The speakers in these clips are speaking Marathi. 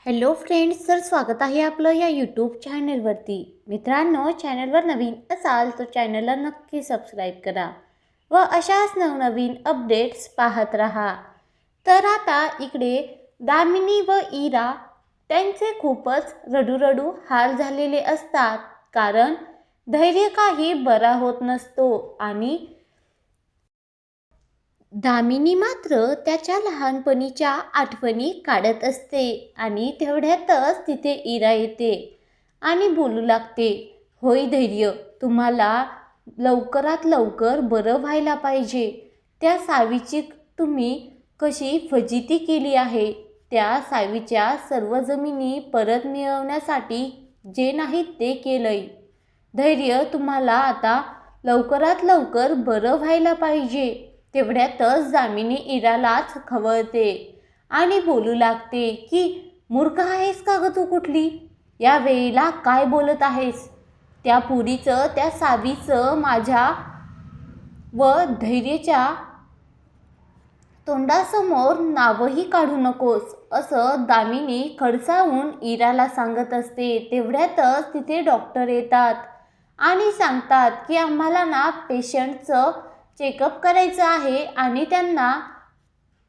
हॅलो फ्रेंड्स, तर स्वागत आहे आपलं या यूट्यूब चॅनलवरती. मित्रांनो, चॅनलवर नवीन असाल तर चॅनलला नक्की सबस्क्राईब करा व अशाच नवनवीन अपडेट्स पाहत राहा. तर आता इकडे दामिनी व इरा त्यांचे खूपच रडू हाल झालेले असतात, कारण धैर्य काही बरा होत नसतो आणि दामिनी मात्र त्याच्या लहानपणीच्या आठवणी काढत असते आणि तेवढ्यातच तिथे इरा येते आणि बोलू लागते, होय धैर्य, तुम्हाला लवकरात लवकर बरं व्हायला पाहिजे. त्या सावीची तुम्ही कशी फजिती केली आहे, त्या सावीच्या सर्व जमिनी परत मिळवण्यासाठी जे नाही ते केलंय. धैर्य, तुम्हाला आता लवकरात लवकर बरं व्हायला पाहिजे. तेवढ्यातच दामिनी इरालाच खवळते आणि बोलू लागते की मूर्ख आहेस का ग तू कुठली? या वेळेला काय बोलत आहेस? त्या पुरीचं, त्या सावीचं माझ्या व धैर्याच्या तोंडासमोर नावही काढू नकोस, असं दामिनी खडसावून इराला सांगत असते. तेवढ्यातच तिथे डॉक्टर येतात आणि सांगतात की आम्हाला ना पेशंटचं चेकअप करायचं आहे आणि त्यांना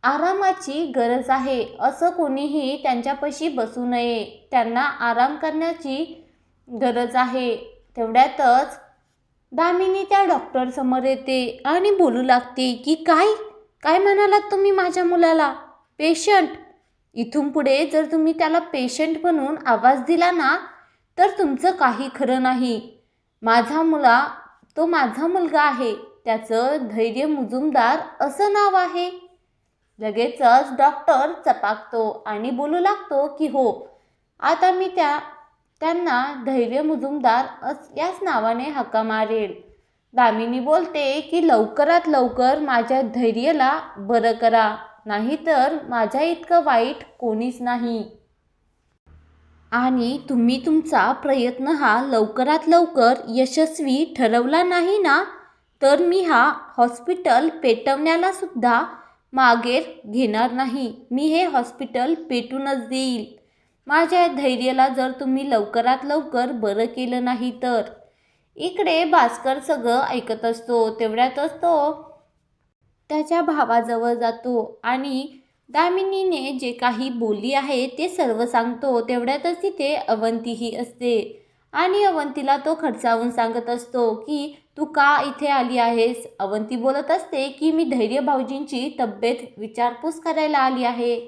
आरामाची गरज आहे. असं कोणीही त्यांच्यापाशी बसू नये, त्यांना आराम करण्याची गरज आहे. तेवढ्यातच दामिनी त्या डॉक्टरसमोर येते आणि बोलू लागते की काय काय म्हणालात तुम्ही माझ्या मुलाला? पेशंट? इथून पुढे जर तुम्ही त्याला पेशंट म्हणून आवाज दिला ना तर तुमचं काही खरं नाही. तो माझा मुलगा आहे, त्याचं धैर्य मुजुमदार असं नाव आहे. लगेचच डॉक्टर चपाकतो आणि बोलू लागतो की हो, आता मी त्यांना धैर्य मुजुमदार याच नावाने हाका मारेल. दामिनी बोलते की लवकरात लवकर माझ्या धैर्याला बरं करा, नाहीतर माझ्या इतकं वाईट कोणीच नाही. आणि तुम्ही तुमचा प्रयत्न हा लवकरात लवकर यशस्वी ठरवला नाही ना तर मी हा हॉस्पिटल पेटवण्याला सुद्धा मागे घेणार नाही. मी हे हॉस्पिटल पेटूनच देईल, माझ्या धैर्याला जर तुम्ही लवकरात लवकर बरं केलं नाही तर. इकडे भास्कर सगळं ऐकत असतो. तेवढ्यातच तो त्याच्या भावाजवळ जातो आणि दामिनीने जे काही बोलली आहे ते सर्व सांगतो. तेवढ्यातच तिथे अवंतीही असते आणि अवंतीला तो खडसावून सांगत असतो की तू का इथे आली आहेस? अवंती बोलत असते की मी धैर्य भाऊजींची तब्येत विचारपूस करायला आली आहे.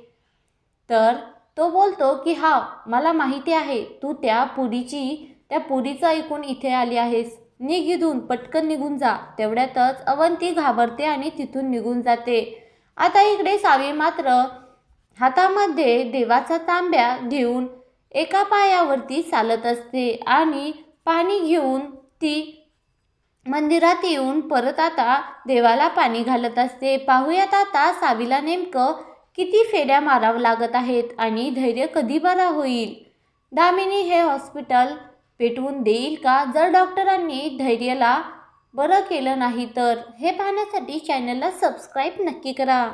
तर तो बोलतो की हा, मला माहिती आहे, तू त्या पुरीचं ऐकून इथे आली आहेस. निघ इथून, पटकन निघून जा. तेवढ्यातच अवंती घाबरते आणि तिथून निघून जाते. आता इकडे सावी मात्र हातामध्ये देवाचा तांब्या घेऊन एका पायावरती चालत असते आणि पाणी घेऊन ती मंदिरात येऊन परत आता देवाला पाणी घालत असते. पाहूयात आता सावीला नेमकं किती फेऱ्या मारावं लागत आहेत आणि धैर्य कधी बरा होईल. दामिनी हे हॉस्पिटल पेटवून देईल का जर डॉक्टरांनी धैर्याला बरं केलं नाही तर? हे पाहण्यासाठी चॅनलला सबस्क्राईब नक्की करा.